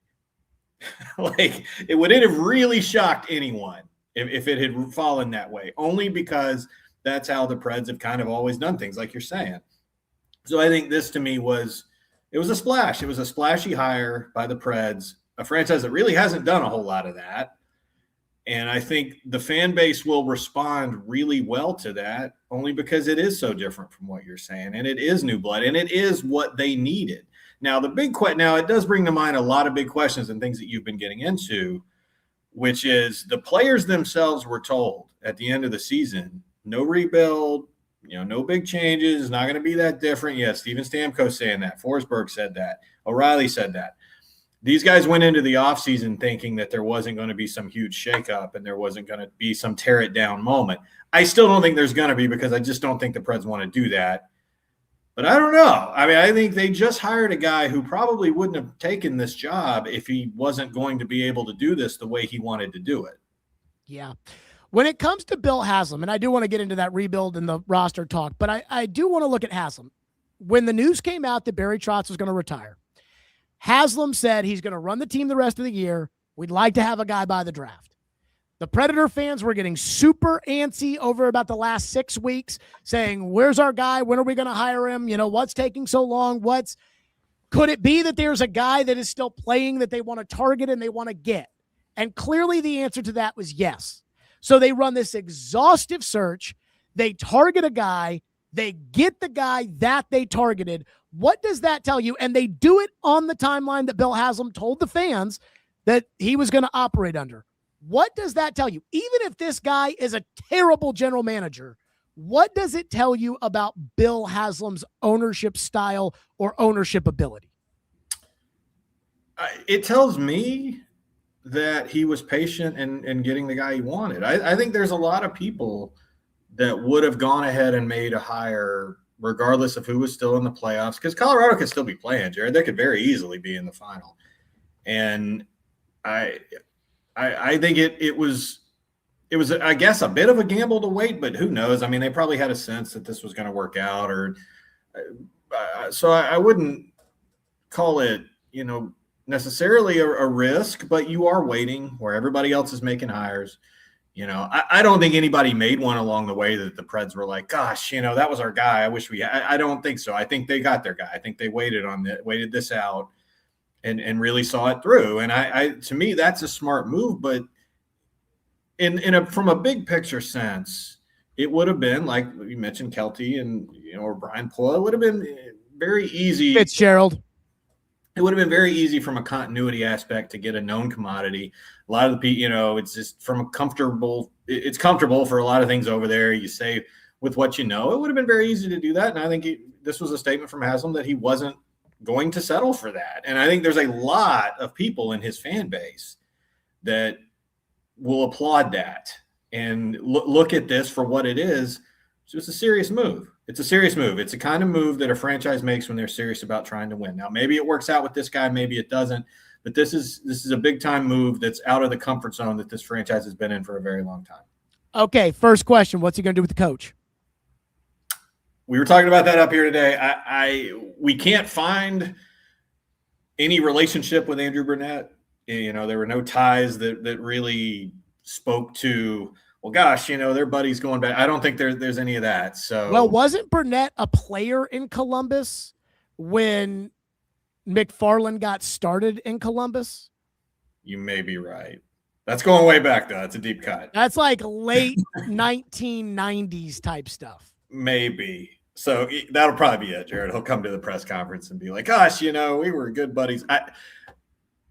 Like, it would have really shocked anyone if it had fallen that way, only because that's how the Preds have kind of always done things, like you're saying. So I think this to me was a splash. It was a splashy hire by the Preds, a franchise that really hasn't done a whole lot of that. And I think the fan base will respond really well to that, only because it is so different from what you're saying. And it is new blood, and it is what they needed. Now, it does bring to mind a lot of big questions and things that you've been getting into, which is the players themselves were told at the end of the season, no rebuild, no big changes. It's not going to be that different. Yeah, Steven Stamkos saying that. Forsberg said that. O'Reilly said that. These guys went into the offseason thinking that there wasn't going to be some huge shakeup and there wasn't going to be some tear it down moment. I still don't think there's going to be, because I just don't think the Preds want to do that. But I don't know. I mean, I think they just hired a guy who probably wouldn't have taken this job if he wasn't going to be able to do this the way he wanted to do it. Yeah. When it comes to Bill Haslam, and I do want to get into that rebuild and the roster talk, but I do want to look at Haslam. When the news came out that Barry Trotz was going to retire, Haslam said he's going to run the team the rest of the year. We'd like to have a guy by the draft. The Predator fans were getting super antsy over about the last 6 weeks, saying, where's our guy? When are we going to hire him? What's taking so long? Could it be that there's a guy that is still playing that they want to target and they want to get? And clearly the answer to that was yes. So they run this exhaustive search. They target a guy. They get the guy that they targeted. What does that tell you? And they do it on the timeline that Bill Haslam told the fans that he was going to operate under. What does that tell you? Even if this guy is a terrible general manager, what does it tell you about Bill Haslam's ownership style or ownership ability? It tells me that he was patient in getting the guy he wanted. I think there's a lot of people that would have gone ahead and made a hire regardless of who was still in the playoffs, because Colorado could still be playing, Jared. They could very easily be in the final. And I think it was, I guess, a bit of a gamble to wait, but who knows? I mean, they probably had a sense that this was going to work out, so I wouldn't call it, necessarily a risk, but you are waiting where everybody else is making hires. I don't think anybody made one along the way that the Preds were like, gosh, that was our guy. I wish I don't think so. I think they got their guy. I think they waited this out and really saw it through. And to me, that's a smart move. But from a big picture sense, it would have been, like you mentioned, Kelty and or Brian Pula. It would have been very easy. Fitzgerald. It would have been very easy from a continuity aspect to get a known commodity. A lot of the people, it's just from a comfortable. It's comfortable for a lot of things over there. You say with what you know, it would have been very easy to do that. And I think this was a statement from Haslam that he wasn't going to settle for that. And I think there's a lot of people in his fan base that will applaud that and look at this for what it is. So it's a serious move. It's a serious move. It's a kind of move that a franchise makes when they're serious about trying to win. Now, maybe it works out with this guy, maybe it doesn't, but this is a big time move that's out of the comfort zone that this franchise has been in for a very long time. Okay, first question, what's he going to do with the coach? We were talking about that up here today. We can't find any relationship with Andrew Burnett. There were no ties that really spoke to, well, gosh, their buddies going back. I don't think there's any of that. So, well, wasn't Burnett a player in Columbus when MacFarland got started in Columbus? You may be right. That's going way back, though. That's a deep cut. That's like late 1990s type stuff. Maybe. So that'll probably be it, Jared. He'll come to the press conference and be like, gosh, we were good buddies.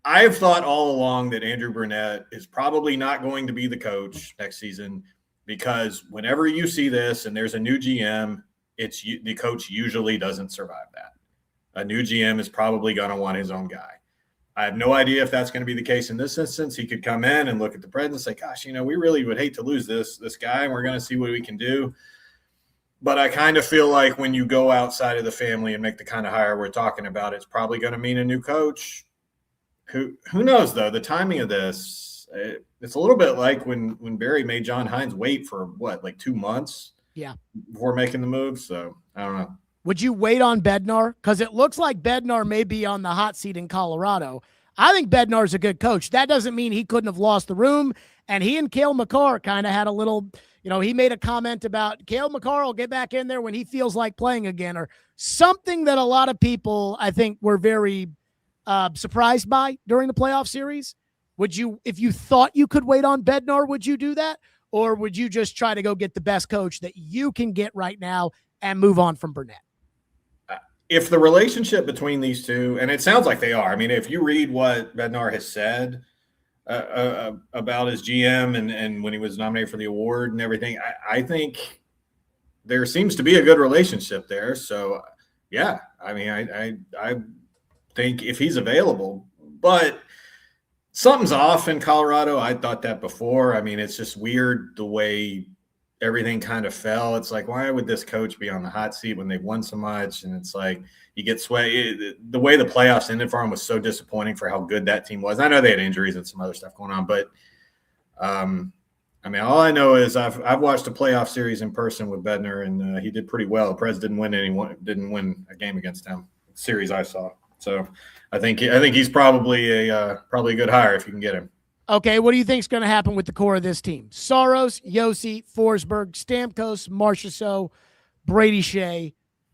I have thought all along that Andrew Burnett is probably not going to be the coach next season. because whenever you see this and there's a new GM, the coach usually doesn't survive that. A new GM is probably going to want his own guy. I have no idea if that's going to be the case in this instance. He could come in and look at the Preds and say, gosh, we really would hate to lose this guy, and we're going to see what we can do. But I kind of feel like when you go outside of the family and make the kind of hire we're talking about, it's probably going to mean a new coach. Who knows, though? The timing of this, it's a little bit like when Barry made John Hines wait for, 2 months before making the move. So I don't know. Would you wait on Bednar? Because it looks like Bednar may be on the hot seat in Colorado. I think Bednar's a good coach. That doesn't mean he couldn't have lost the room. And he and Cale Makar kind of had a little, he made a comment about Cale Makar will get back in there when he feels like playing again, or something that a lot of people, I think, were very surprised by during the playoff series. Would you, if you thought you could wait on Bednar, would you do that? Or would you just try to go get the best coach that you can get right now and move on from Burnett? If the relationship between these two, and it sounds like they are, I mean, if you read what Bednar has said about his GM and when he was nominated for the award and everything, I think there seems to be a good relationship there. So, yeah, I mean, I think if he's available, but something's off in Colorado. I thought that before. I mean, it's just weird the way everything kind of fell. It's like, why would this coach be on the hot seat when they've won so much? And it's like, you get swayed. The way the playoffs ended for him was so disappointing for how good that team was. I know they had injuries and some other stuff going on, but I mean, all I know is I've watched a playoff series in person with Bednar, and he did pretty well. The Preds didn't win a game against him. Series I saw. So I think he's probably a good hire if you can get him. Okay, what do you think is going to happen with the core of this team? Saros, Josi, Forsberg, Stamkos, Marchessault, Brady Shea.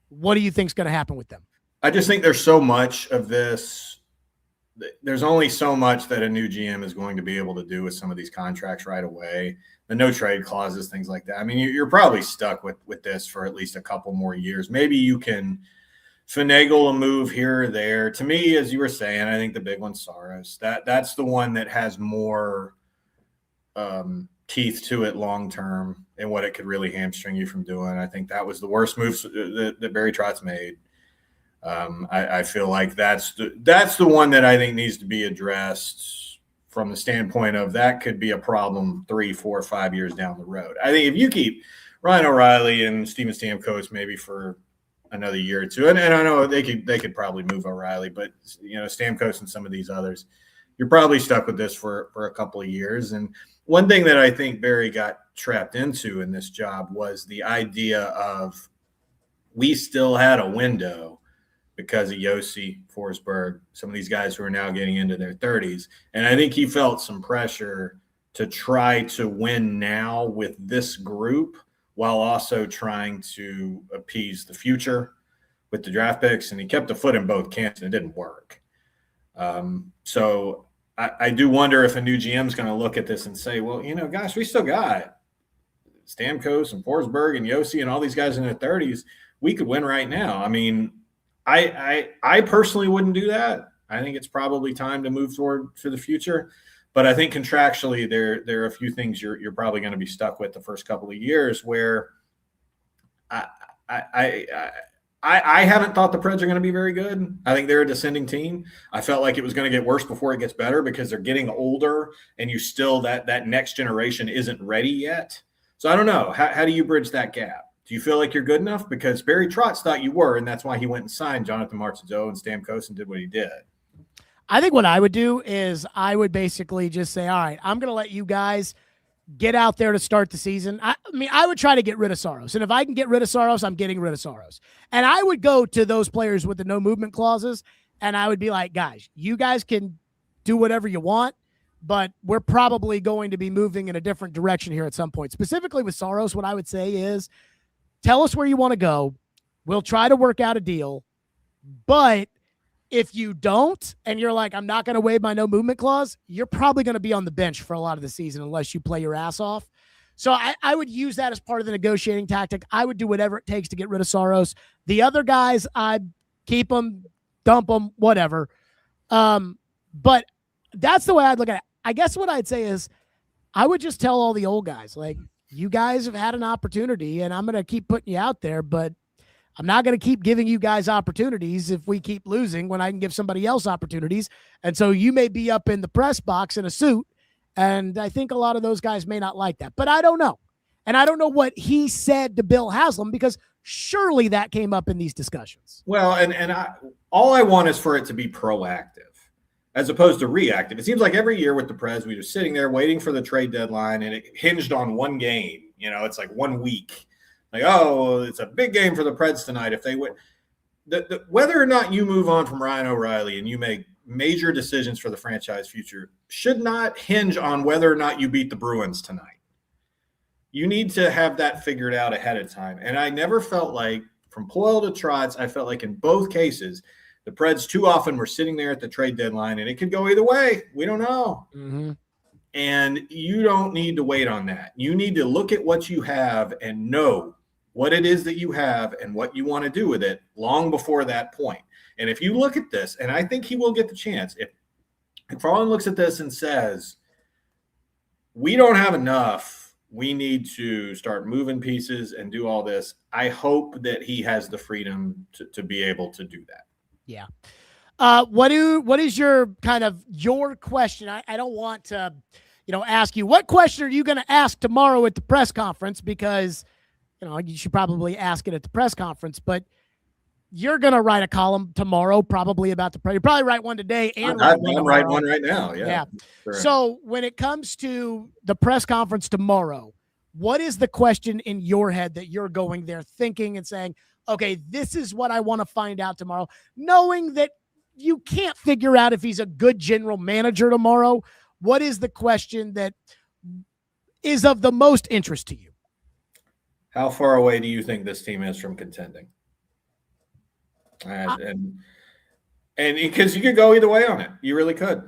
What do you think is going to happen with them? I just think there's so much of this. There's only so much that a new GM is going to be able to do with some of these contracts right away. The no trade clauses, things like that. I mean, you're probably stuck with this for at least a couple more years. Maybe you can finagle a move here or there. To me, as you were saying, I think the big one's Saros. That's the one that has more teeth to it long term and what it could really hamstring you from doing. I think that was the worst move that Barry Trotz made. I feel like that's the one that I think needs to be addressed from the standpoint of that could be a problem 3, 4, 5 years down the road. I think if you keep Ryan O'Reilly and Steven Stamkos maybe for another year or two, and I know they could probably move O'Reilly, but Stamkos and some of these others, you're probably stuck with this for a couple of years. And one thing that I think Barry got trapped into in this job was the idea of we still had a window because of Josi, Forsberg, some of these guys who are now getting into their 30s. And I think he felt some pressure to try to win now with this group while also trying to appease the future with the draft picks. And he kept a foot in both camps, and it didn't work. So I do wonder if a new GM is going to look at this and say, well, gosh, we still got Stamkos and Forsberg and Josi and all these guys in their 30s. We could win right now. I mean, I personally wouldn't do that. I think it's probably time to move toward to the future. But I think contractually there are a few things you're probably going to be stuck with the first couple of years where I haven't thought the Preds are going to be very good. I think they're a descending team. I felt like it was going to get worse before it gets better because they're getting older and you still that next generation isn't ready yet. So I don't know. How do you bridge that gap? Do you feel like you're good enough? Because Barry Trotz thought you were, and that's why he went and signed Jonathan Marchessault and Stamkos and did what he did. I think what I would do is I would basically just say, all right, I'm going to let you guys get out there to start the season. I mean, I would try to get rid of Saros. And if I can get rid of Saros, I'm getting rid of Saros. And I would go to those players with the no movement clauses, and I would be like, guys, you guys can do whatever you want, but we're probably going to be moving in a different direction here at some point. Specifically with Saros, what I would say is tell us where you want to go. We'll try to work out a deal. But if you don't, and you're like, I'm not going to waive my no movement clause, you're probably going to be on the bench for a lot of the season unless you play your ass off. So I would use that as part of the negotiating tactic. I would do whatever it takes to get rid of Saros. The other guys, I'd keep them, dump them, whatever. But that's the way I'd look at it. I guess what I'd say is I would just tell all the old guys, like, you guys have had an opportunity, and I'm going to keep putting you out there, but I'm not going to keep giving you guys opportunities if we keep losing when I can give somebody else opportunities. And so you may be up in the press box in a suit, and I think a lot of those guys may not like that. But I don't know. And I don't know what he said to Bill Haslam, because surely that came up in these discussions. Well, all I want is for it to be proactive as opposed to reactive. It seems like every year with the Preds, we were sitting there waiting for the trade deadline, and it hinged on one game. It's like 1 week. Like, oh, it's a big game for the Preds tonight if they win. Whether or not you move on from Ryan O'Reilly and you make major decisions for the franchise future should not hinge on whether or not you beat the Bruins tonight. You need to have that figured out ahead of time. And I never felt like, from Poyle to Trotz, I felt like in both cases, the Preds too often were sitting there at the trade deadline, and it could go either way. We don't know. Mm-hmm. And you don't need to wait on that. You need to look at what you have and know what it is that you have and what you want to do with it long before that point. And if you look at this, and I think he will get the chance, if MacFarland looks at this and says, we don't have enough, we need to start moving pieces and do all this, I hope that he has the freedom to be able to do that. Yeah. What is your your question? I don't want to, ask you, what question are you going to ask tomorrow at the press conference? Because, you should probably ask it at the press conference, but you're going to write a column tomorrow, probably about the Preds. You probably write one today. And I'm writing one right now. Yeah. Sure. So when it comes to the press conference tomorrow, what is the question in your head that you're going there thinking and saying, okay, this is what I want to find out tomorrow, knowing that you can't figure out if he's a good general manager tomorrow? What is the question that is of the most interest to you? How far away do you think this team is from contending? And because you could go either way on it. You really could.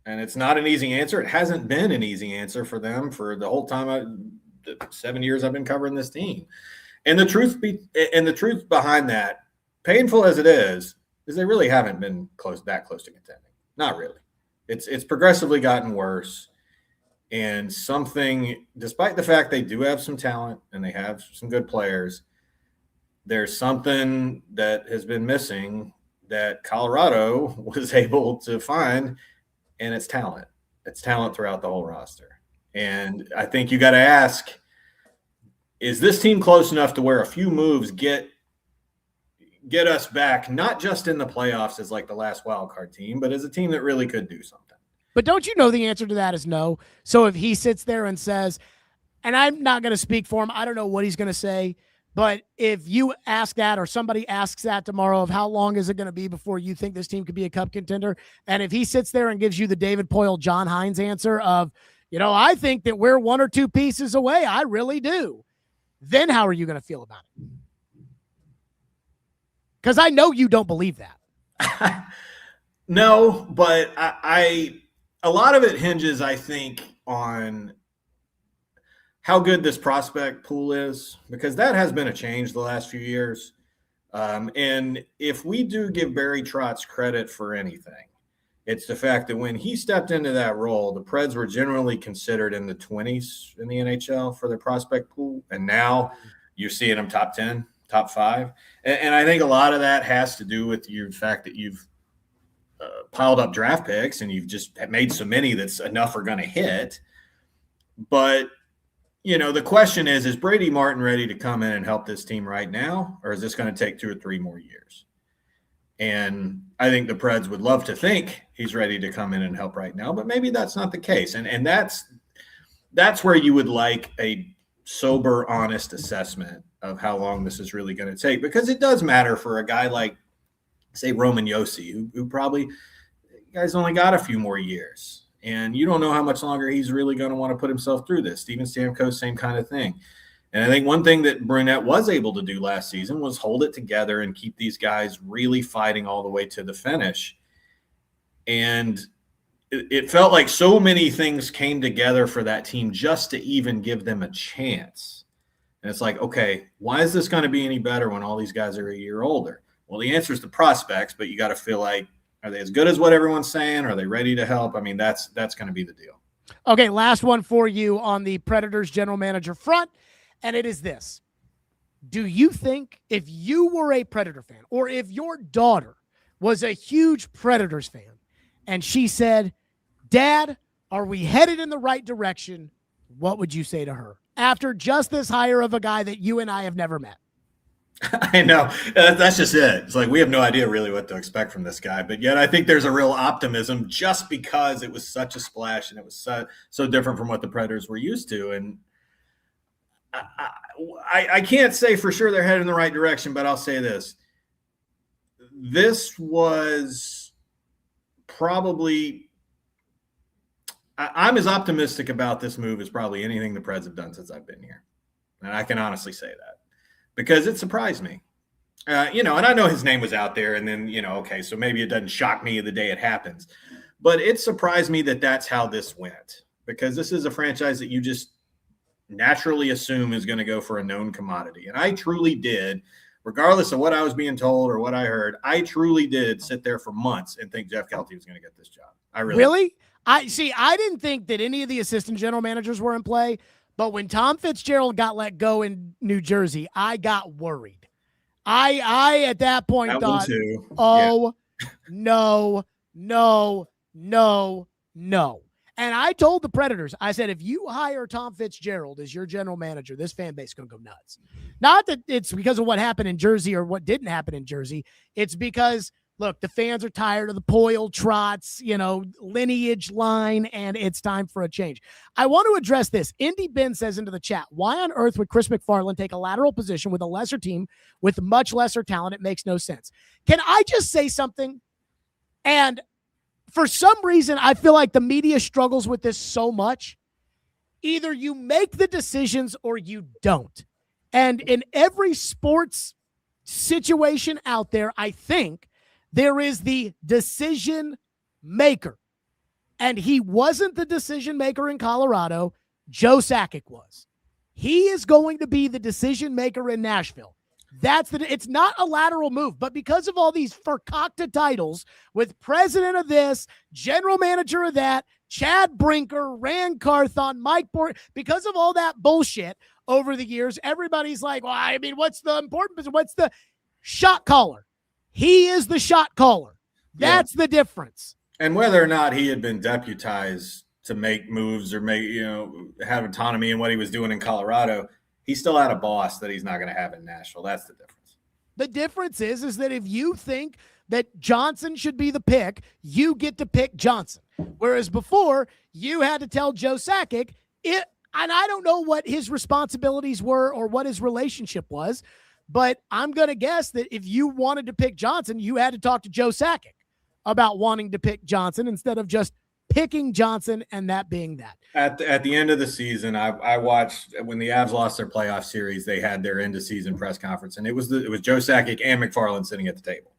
And it's not an easy answer. It hasn't been an easy answer for them for the whole time, the 7 years I've been covering this team. And the truth behind that, painful as it is they really haven't been that close to contending. Not really. It's progressively gotten worse. And something, despite the fact they do have some talent and they have some good players, there's something that has been missing that Colorado was able to find, and it's talent. It's talent throughout the whole roster. And I think you got to ask, is this team close enough to where a few moves get us back, not just in the playoffs as like the last wild card team, but as a team that really could do something? But don't you know the answer to that is no? So if he sits there and says, and I'm not going to speak for him, I don't know what he's going to say, but if you ask that or somebody asks that tomorrow of how long is it going to be before you think this team could be a cup contender, and if he sits there and gives you the David Poyle, John Hines answer of, I think that we're 1 or 2 pieces away, I really do, then how are you going to feel about it? Because I know you don't believe that. No, but a lot of it hinges, I think, on how good this prospect pool is, because that has been a change the last few years. And if we do give Barry Trotz credit for anything, it's the fact that when he stepped into that role, the Preds were generally considered in the 20s in the NHL for their prospect pool. And now you're seeing them top 10, top 5. And I think a lot of that has to do with the fact that you've piled up draft picks and you've just made so many that's enough are going to hit. But, the question is Brady Martin ready to come in and help this team right now, or is this going to take 2 or 3 more years? And I think the Preds would love to think he's ready to come in and help right now, but maybe that's not the case. And that's where you would like a sober, honest assessment of how long this is really going to take, because it does matter for a guy like, say, Roman Josi, who probably guy's only got a few more years, and you don't know how much longer he's really going to want to put himself through this. Steven Stamkos, same kind of thing. And I think one thing that Brunette was able to do last season was hold it together and keep these guys really fighting all the way to the finish. And it felt like so many things came together for that team just to even give them a chance. And it's like, okay, why is this going to be any better when all these guys are a year older? Well, the answer is the prospects, but you got to feel like, are they as good as what everyone's saying? Are they ready to help? I mean, that's going to be the deal. Okay, last one for you on the Predators general manager front, and it is this. Do you think if you were a Predator fan, or if your daughter was a huge Predators fan, and she said, Dad, are we headed in the right direction? What would you say to her after just this hire of a guy that you and I have never met? I know. That's just it. It's like we have no idea really what to expect from this guy. But yet I think there's a real optimism just because it was such a splash and it was so different from what the Predators were used to. And I can't say for sure they're headed in the right direction, but I'll say this. This was probably – I'm as optimistic about this move as probably anything the Preds have done since I've been here. And I can honestly say that. Because it surprised me, and I know his name was out there and then, okay, so maybe it doesn't shock me the day it happens, but it surprised me that that's how this went, because this is a franchise that you just naturally assume is going to go for a known commodity. And I truly did, regardless of what I was being told or what I heard, I truly did sit there for months and think Jeff Kelty was going to get this job. I really? I didn't think that any of the assistant general managers were in play. But when Tom Fitzgerald got let go in New Jersey, I got worried. I at that point thought, no. And I told the Predators, I said, if you hire Tom Fitzgerald as your general manager, this fan base is going to go nuts. Not that it's because of what happened in Jersey or what didn't happen in Jersey. It's because, look, the fans are tired of the Poyle trots, lineage line, and it's time for a change. I want to address this. Indy Ben says into the chat, why on earth would Chris MacFarland take a lateral position with a lesser team with much lesser talent? It makes no sense. Can I just say something? And for some reason, I feel like the media struggles with this so much. Either you make the decisions or you don't. And in every sports situation out there, I think, there is the decision maker. And he wasn't the decision maker in Colorado. Joe Sakic was. He is going to be the decision maker in Nashville. It's not a lateral move, but because of all these forkakta titles with president of this, general manager of that, Chad Brinker, Rand Carthon, Mike Bort, because of all that bullshit over the years, everybody's like, well, I mean, what's the important position? What's the shot caller? He is the shot caller. That's the difference. And whether or not he had been deputized to make moves or have autonomy in what he was doing in Colorado, he still had a boss that he's not going to have in Nashville. That's the difference. The difference is that if you think that Johnson should be the pick, you get to pick Johnson. Whereas before, you had to tell Joe Sakic and I don't know what his responsibilities were or what his relationship was, but I'm going to guess that if you wanted to pick Johnson, you had to talk to Joe Sakic about wanting to pick Johnson instead of just picking Johnson and that being that. At the end of the season, I watched when the Avs lost their playoff series, they had their end of season press conference, and it was Joe Sakic and MacFarland sitting at the table.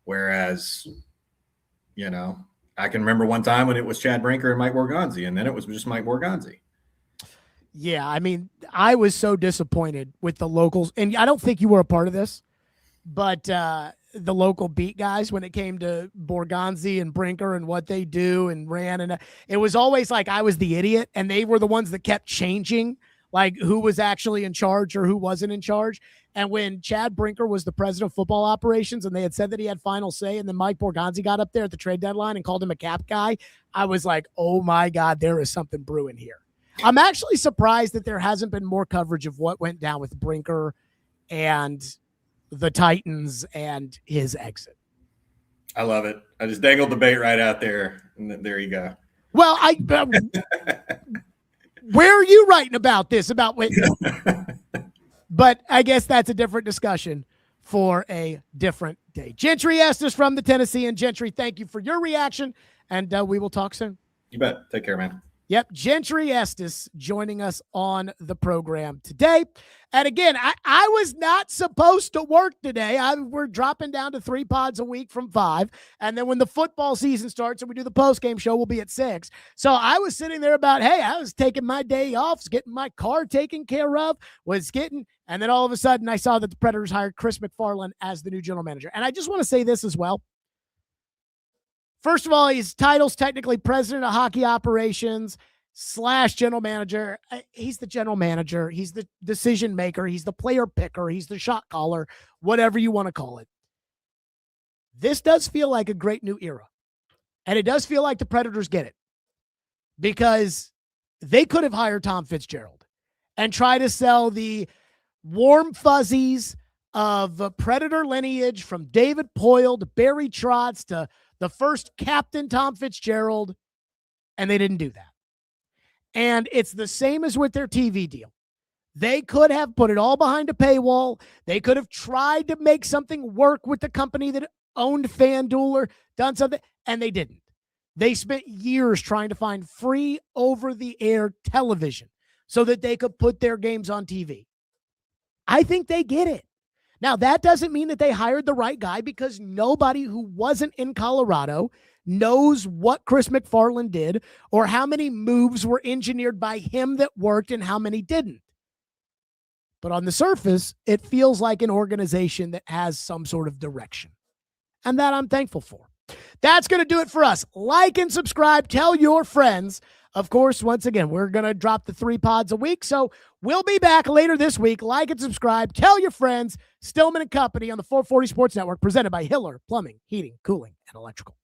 Whereas, I can remember one time when it was Chad Brinker and Mike Borgonzi, and then it was just Mike Borgonzi. Yeah, I mean, I was so disappointed with the locals, and I don't think you were a part of this, but the local beat guys when it came to Borgonzi and Brinker and what they do and ran, and it was always like I was the idiot, and they were the ones that kept changing, like who was actually in charge or who wasn't in charge. And when Chad Brinker was the president of football operations and they had said that he had final say, and then Mike Borgonzi got up there at the trade deadline and called him a cap guy, I was like, oh my God, there is something brewing here. I'm actually surprised that there hasn't been more coverage of what went down with Brinker and the Titans and his exit. I love it. I just dangled the bait right out there, and there you go. Well, where are you writing about this? But I guess that's a different discussion for a different day. Gentry Estes from the Tennessean. Gentry, thank you for your reaction, and we will talk soon. You bet. Take care, man. Yep, Gentry Estes joining us on the program today. And again, I was not supposed to work today. We're dropping down to 3 pods a week from 5. And then when the football season starts and we do the post-game show, we'll be at 6. So I was sitting there about, hey, I was taking my day off, was getting my car taken care of, and then all of a sudden I saw that the Predators hired Chris MacFarland as the new general manager. And I just want to say this as well. First of all, his title's technically president of hockey operations / general manager. He's the general manager. He's the decision maker. He's the player picker. He's the shot caller, whatever you want to call it. This does feel like a great new era. And it does feel like the Predators get it, because they could have hired Tom Fitzgerald and try to sell the warm fuzzies of Predator lineage from David Poyle to Barry Trotz to the first captain, Tom Fitzgerald, and they didn't do that. And it's the same as with their TV deal. They could have put it all behind a paywall. They could have tried to make something work with the company that owned FanDuel or done something, and they didn't. They spent years trying to find free over-the-air television so that they could put their games on TV. I think they get it. Now, that doesn't mean that they hired the right guy, because nobody who wasn't in Colorado knows what Chris MacFarland did or how many moves were engineered by him that worked and how many didn't. But on the surface, it feels like an organization that has some sort of direction. And that I'm thankful for. That's going to do it for us. Like and subscribe. Tell your friends. Of course, once again, we're going to drop the 3 pods a week. So we'll be back later this week. Like and subscribe. Tell your friends. Stillman and Company on the 440 Sports Network, presented by Hiller Plumbing, Heating, Cooling, and Electrical.